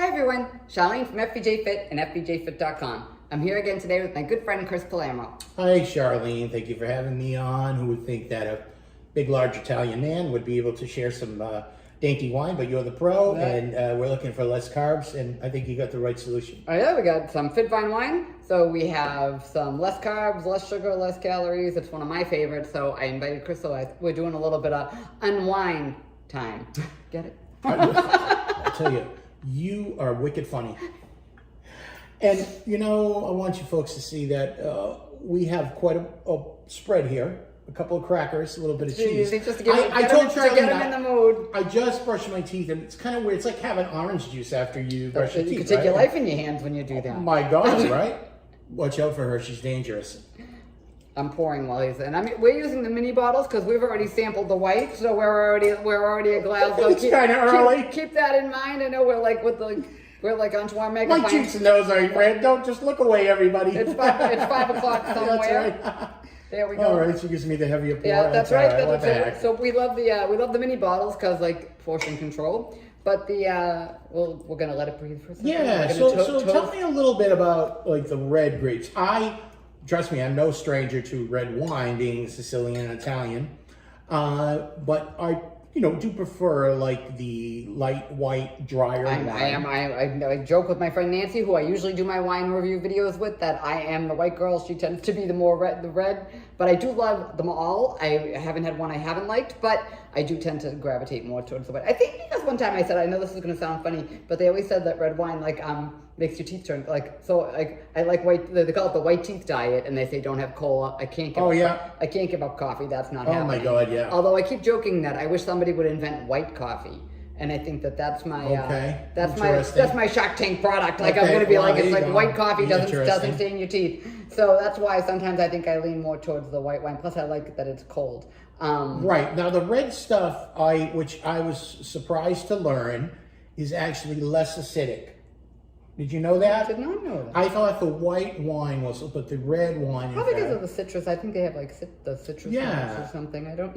Hi everyone, Charlene from FBJ Fit and FBJFit.com. I'm here again today with my good friend Chris Palermo. Hi Charlene, thank you for having me on. Who would think that a big, large Italian man would be able to share some dainty wine, but you're the pro, and we're looking for less carbs, and I think you got the right solution. Oh yeah, we got some FitVine Wine. So we have some less carbs, less sugar, less calories. It's one of my favorites, so I invited Chris, so we're doing a little bit of Unwind time. Get it? I tell you, you are wicked funny. And, you know, I want you folks to see that we have quite a spread here. A couple of crackers, a little bit of cheese. Just to get him in the mood. I just brushed my teeth, and it's kind of weird. It's like having orange juice after you brush your teeth. You can take your life in your hands when you do that. Oh my God, right? Watch out for her. She's dangerous. I'm pouring while he's in. I mean, we're using the mini bottles because we've already sampled the white, so we're already a glass. So It's kind of early. Keep that in mind. I know we're like onto our mega. My cheeks and nose are red. Don't just look away, everybody. It's 5 o'clock somewhere. That's right. There we go. All right, she gives me the heavier pour. Yeah, that's right. What the heck? So we love the mini bottles because like portion control. But we're gonna let it breathe for a second. Yeah. So tell me a little bit about like the red grapes. Trust me, I'm no stranger to red wine, being Sicilian and Italian. But I do prefer like the light white, drier wine. I joke with my friend Nancy, who I usually do my wine review videos with, that I am the white girl. She tends to be the red, but I do love them all. I haven't had one I haven't liked, but I do tend to gravitate more towards the white. I think because one time I said, I know this is going to sound funny, but they always said that red wine makes your teeth turn I like white. They call it the white teeth diet, and they say don't have cola. I can't give up coffee. That's not happening. Oh my God, yeah. Although I keep joking that I wish somebody would invent white coffee. And I think that's my that's my Shark Tank product. Like I'm gonna be like, it's like white coffee doesn't stain your teeth. So that's why sometimes I think I lean more towards the white wine. Plus I like that it's cold. Right, now the red stuff, which I was surprised to learn, is actually less acidic. Did you know that? I did not know that. I thought the white wine was, but the red wine probably because of the citrus. I think they have like the citrus notes or something. I don't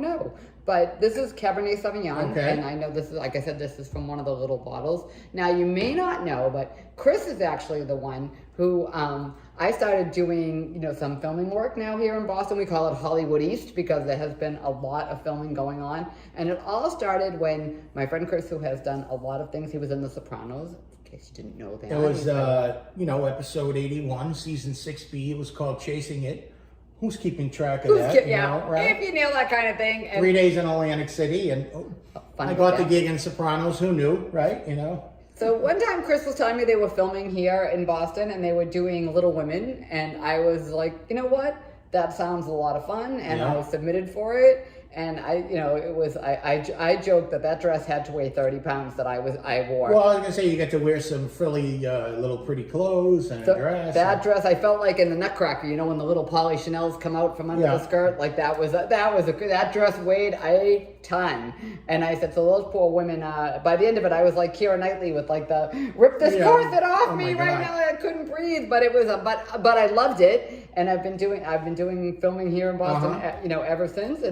know. But this is Cabernet Sauvignon, and I know this is, like I said, this is from one of the little bottles. Now you may not know, but Chris is actually the one who I started doing some filming work now here in Boston. We call it Hollywood East because there has been a lot of filming going on, and it all started when my friend Chris, who has done a lot of things, he was in The Sopranos. In case you didn't know that. It was, episode 81, season 6B. It was called Chasing It. Who's keeping track of that? Right? If you know that kind of thing. 3 days in Atlantic City, and I got the gig in Sopranos. Who knew, right? So one time Chris was telling me they were filming here in Boston, and they were doing Little Women, and I was like, you know what? That sounds a lot of fun, and I was submitted for it. And I joked that dress had to weigh 30 pounds that I wore. Well, I was gonna say you get to wear some frilly, little pretty clothes and a dress. That dress, I felt like in the Nutcracker, when the little Polly Chanels come out from under the skirt, like that dress weighed a ton. And I said, so those poor women. By the end of it, I was like Keira Knightley with like the rip this corset off me right now. I couldn't breathe, but it was but I loved it. And I've been doing filming here in Boston, ever since.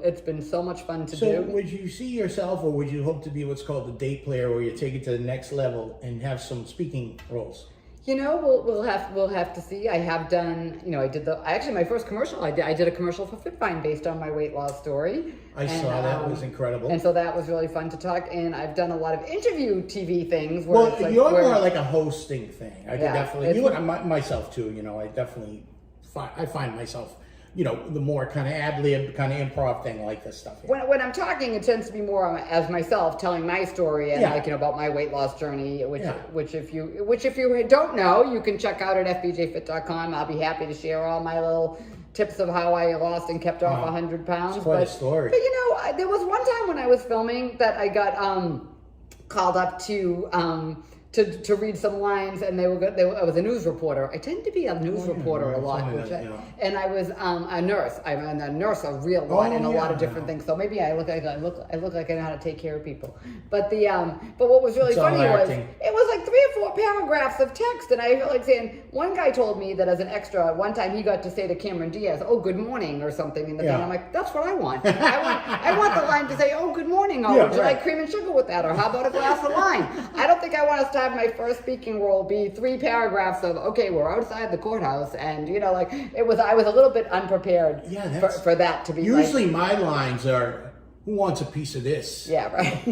It's been so much fun to do. So would you see yourself, or would you hope to be what's called the date player, where you take it to the next level and have some speaking roles? We'll have to see. I have done, my first commercial, I did a commercial for FitVine based on my weight loss story. I saw that. It was incredible. And so that was really fun to talk. And I've done a lot of interview TV things. Where you're more like a hosting thing. I can definitely, myself too, I find myself, the more kind of ad-lib, kind of improv thing like this stuff. When I'm talking, it tends to be more as myself telling my story and about my weight loss journey, which if you don't know, you can check out at FBJFit.com. I'll be happy to share all my little tips of how I lost and kept off 100 pounds. It's quite a story. But there was one time when I was filming that I got called up to read some lines, and I was a news reporter. I tend to be a news reporter a lot, and I was a nurse. I'm a nurse a real lot in a lot of different things. So maybe I look like I know how to take care of people. But what was really funny was it was like 3 or 4 paragraphs of text, and I felt like saying, one guy told me that as an extra, one time he got to say to Cameron Diaz, "Oh, good morning," or something in the thing. I'm like, that's what I want. I want the line to say, "Oh, good morning," or would you like cream and sugar with that, or how about a glass of wine? I don't think I want to start my first speaking role be 3 paragraphs of, okay, we're outside the courthouse, and like I was a little bit unprepared for that to be. Usually my lines are, who wants a piece of this? Yeah, right.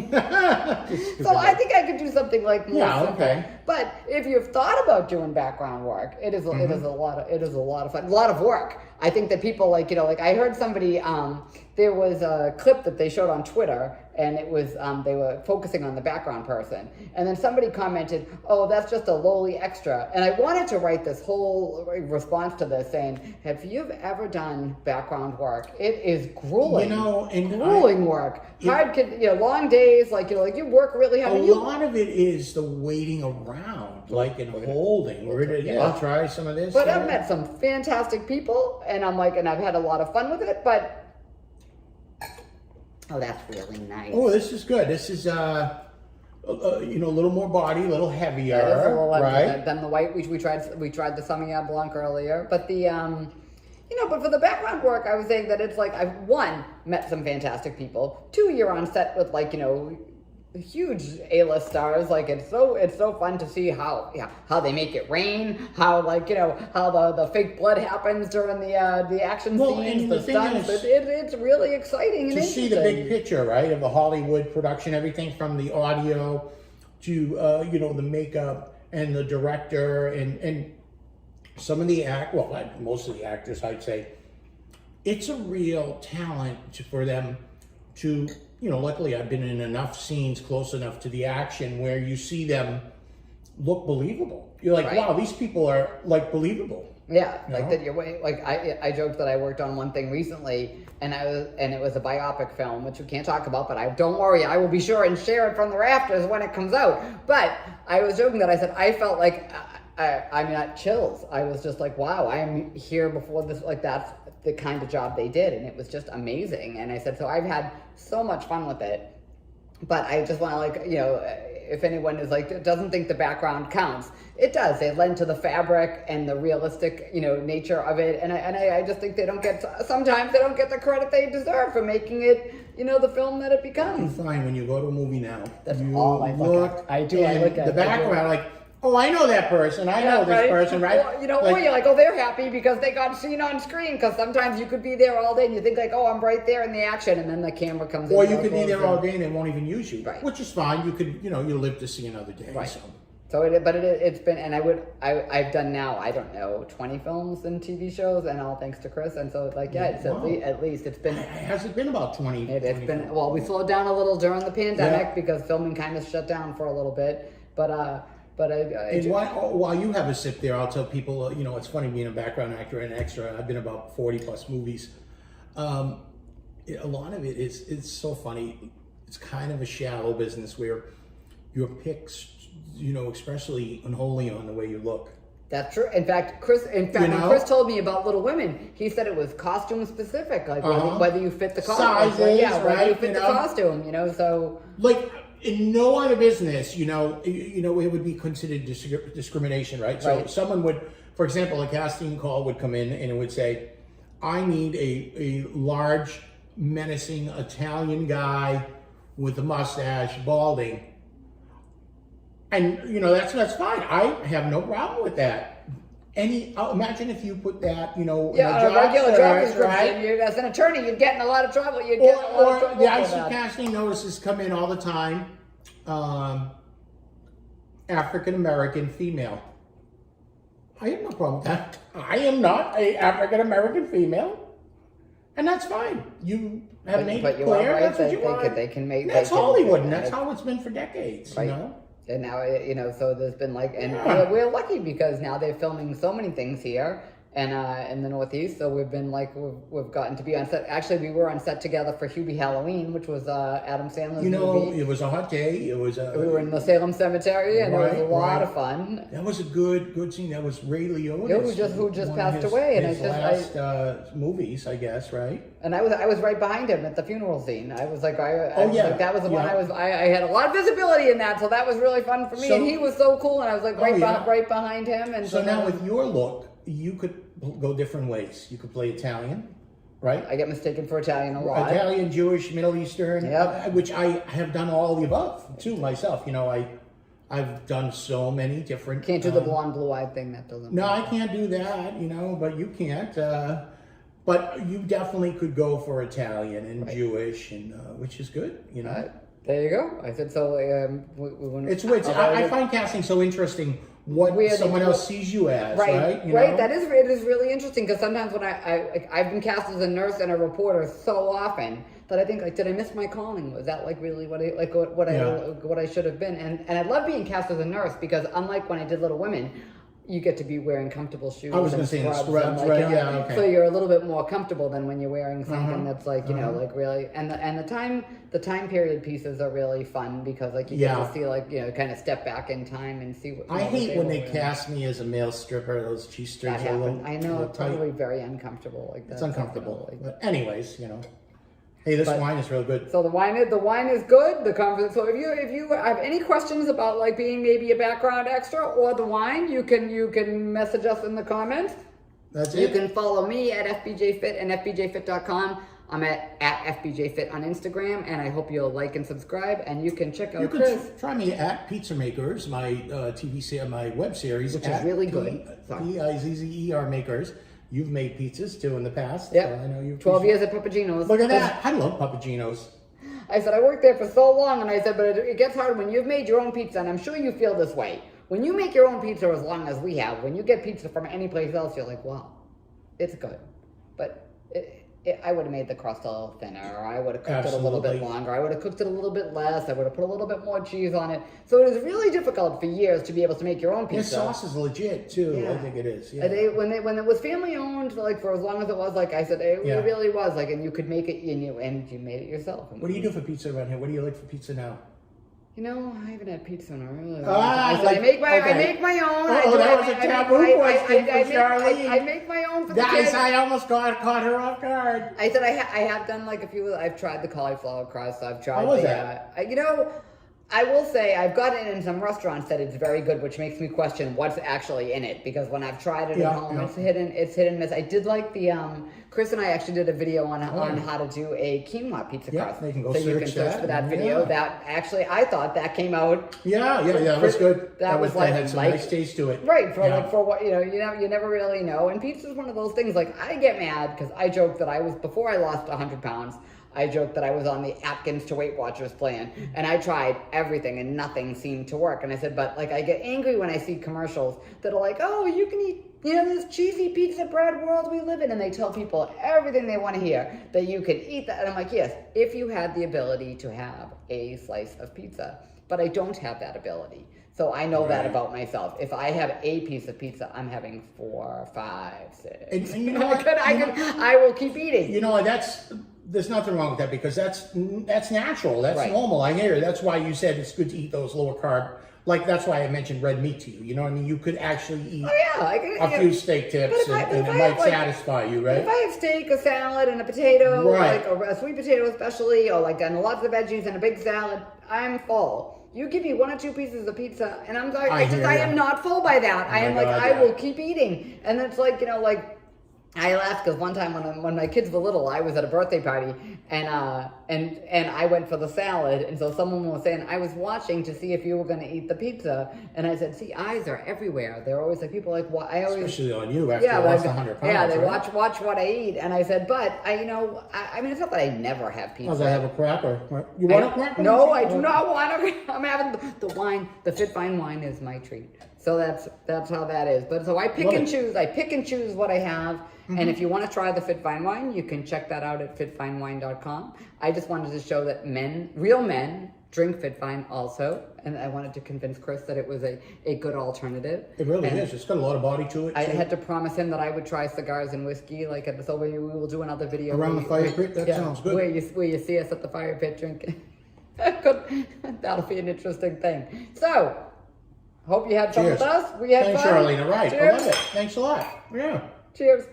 So I think I could do something like more simple. Okay. But if you've thought about doing background work, it is a lot of fun, a lot of work. I think that people like I heard somebody there was a clip that they showed on Twitter, and it was they were focusing on the background person, and then somebody commented, "Oh, that's just a lowly extra." And I wanted to write this whole response to this saying, "Have you ever done background work? It is grueling, grueling work. Hard, long days. You work really hard. A lot of it is the waiting around, and holding. I'll try some of this. But I've met some fantastic people, and I've had a lot of fun with it. But oh, that's really nice. Oh, this is good. This is a little more body, a little heavier, right? Than the white. We tried the Sauvignon Blanc earlier, but the but for the background work, I was saying that it's I've met some fantastic people. 2, you're on set with huge A-list stars. It's so fun to see how they make it rain, how how the fake blood happens during the action scenes, the stunts. It's really exciting and see the big picture, right, of the Hollywood production, everything from the audio to the makeup and the director and some of the most of the actors, I'd say. It's a real talent for them to. Luckily I've been in enough scenes close enough to the action where you see them look believable. You're like, wow, these people are believable. Yeah, that you're I joked that I worked on one thing recently, and it was a biopic film, which we can't talk about, but don't worry, I will be sure and share it from the rafters when it comes out. But I was joking that I said I felt like I'm not chills. I was just like, wow, I am here before this. That's the kind of job they did, and it was just amazing. And I said, so I've had so much fun with it, but I just want to if anyone is doesn't think the background counts, it does. They lend to the fabric and the realistic nature of it, and I just think sometimes they don't get the credit they deserve for making it the film that it becomes. You find when you go to a movie now, that's all I look at. I look at the background oh, I know that person. I know this person, right? Or you're like, oh, they're happy because they got seen on screen. Because sometimes you could be there all day and you think oh, I'm right there in the action, and then the camera comes in. Or you could be there all day and they won't even use you, right? Which is fine. You could, you live to see another day. Right. It's been, and I've done now, I don't know, 20 films and TV shows, and all thanks to Chris. And so it's at least it's been. Has it been about 20? It's been we slowed down a little during the pandemic because filming kind of shut down for a little bit, but. While you have a sip there, I'll tell people, it's funny being a background actor and extra. I've been about 40 plus movies. A lot of it it's so funny. It's kind of a shallow business where your picks, especially unholy on the way you look. That's true. In fact, when Chris told me about Little Women, he said it was costume specific, whether you fit the costume. Sizes, whether you fit the costume, so. In no other business, it would be considered discrimination, right? So someone would, for example, a casting call would come in and it would say, I need a large, menacing Italian guy with a mustache, balding. And, that's fine. I have no problem with that. Imagine if you put that, in a regular job description, right? As an attorney, you'd get in a lot of trouble. I see casting notices come in all the time. African American female. I have no problem with that. I am not a African American female, and that's fine. You have made it clear that's what you want. They can make. That's Hollywood, and that's how it's been for decades. Right. And now, so there's been we're lucky because now they're filming so many things here and in the Northeast. So we've been we've gotten to be on set. Actually, we were on set together for Hubie Halloween, which was Adam Sandler's movie. It was a hot day. We were in the Salem Cemetery, and it was a lot of fun. That was a good scene. That was Ray Liotta, who just passed away, and his last movies, I guess, right? And I was right behind him at the funeral scene. I was that was the one I had a lot of visibility in that, so that was really fun for me. And he was so cool, and I was right behind him. And so now with your look, you could go different ways. You could play Italian, right? I get mistaken for Italian a lot. Italian, Jewish, Middle Eastern, yep. Which I have done all the above too myself. I've done so many different. Can't do the blonde, blue-eyed thing. That doesn't. No, I can't do that. But you can't. But you definitely could go for Italian and Jewish, and which is good. There you go. I said so. I find casting so interesting. What someone else sees you as, right? Right. It is really interesting because sometimes when I've been cast as a nurse and a reporter so often that I think did I miss my calling? Was that really what I should have been? And I love being cast as a nurse because unlike when I did Little Women, you get to be wearing comfortable shoes. I was going to say the scrubs, right? Okay. So you're a little bit more comfortable than when you're wearing something that's really. And the time period pieces are really fun because you get to see kind of step back in time and see what. I hate when they cast me as a male stripper. Those G-strings are a little. I know it's probably very uncomfortable like that. It's uncomfortable. But anyways, Hey, this wine is real good. So the wine is good. So if you have any questions about being maybe a background extra or the wine, you can message us in the comments. That's it. You can follow me at FBJ Fit and FBJFit.com. I'm at FBJ Fit on Instagram, and I hope you'll like and subscribe. And you can check out Chris. Try me at Pizza Makers, my my web series, which is really good. PIZZER Makers. You've made pizzas too in the past. Yep. So I know you've 12 years at Papagino's. Look at that. I love Papagino's. I said, I worked there for so long, and I said, but it gets hard when you've made your own pizza, and I'm sure you feel this way. When you make your own pizza as long as we have, when you get pizza from any place else, you're like, wow, it's good. But I would have made the crust a little thinner, or I would have cooked it a little bit longer, I would have cooked it a little bit less, I would have put a little bit more cheese on it. So it is really difficult for years to be able to make your own pizza. Your sauce is legit too. Yeah. I think it is. Yeah. When it was family owned, for as long as it was, I said, it really was and you could make it, and you made it yourself. What do you do for pizza around here? What do you like for pizza now? I haven't had pizza in a really long time. I make my own. That was a taboo question for Charlie. I make my own for the kids. I almost caught her off guard. I said I have done a few. I've tried the cauliflower crust. I've tried. How was that? I will say I've gotten it in some restaurants that it's very good, which makes me question what's actually in it because when I've tried it at home, it's hit and miss. I did like the Chris and I actually did a video on how to do a quinoa pizza crust. You can go you can search for that video. That actually I thought that came out. That was good. That was had some nice taste to it. Right for what you never really know. And pizza is one of those things. I get mad because I joke that before I lost 100 pounds. I joked that I was on the Atkins to Weight Watchers plan, and I tried everything, and nothing seemed to work. And I said, but I get angry when I see commercials that are like, oh, you can eat, this cheesy pizza bread world we live in, and they tell people everything they want to hear, that you can eat that. And I'm like, yes, if you had the ability to have a slice of pizza, but I don't have that ability. So I know that about myself. If I have a piece of pizza, I'm having 4, 5, 6. And I will keep eating. There's nothing wrong with that because that's natural. That's normal. I hear it. That's why you said it's good to eat those lower carb. That's why I mentioned red meat to you. You know what I mean? You could actually eat a few steak tips and it might satisfy you, right? If I have steak, a salad, and a potato, a sweet potato especially, or and lots of veggies and a big salad, I'm full. You give me 1 or 2 pieces of pizza, and I'm like, I am not full by that. I will keep eating. And it's I laughed because one time when my kids were little, I was at a birthday party and I went for the salad, and so someone was saying I was watching to see if you were going to eat the pizza, and I said, see, eyes are everywhere. They're always people especially on you after you lost 100 pounds. Yeah, they watch what I eat, and I said, but I mean, it's not that I never have pizza. I have a cracker. You want a cracker? No, I do not want a. I'm having the wine. The FitVine Wine is my treat. So that's how that is. But so I pick and choose. I pick and choose what I have. Mm-hmm. And if you want to try the FitVine Wine, you can check that out at fitvinewine.com. I just wanted to show that real men, drink FitVine also. And I wanted to convince Chris that it was a good alternative. It really is. It's got a lot of body to it. I had to promise him that I would try cigars and whiskey. So we will do another video. Around the fire pit? That sounds good. Where you see us at the fire pit drinking. That'll be an interesting thing. So, hope you had fun with us. We had fun. Thanks, Charlene. All right. Cheers. I love it. Thanks a lot. Yeah. Cheers.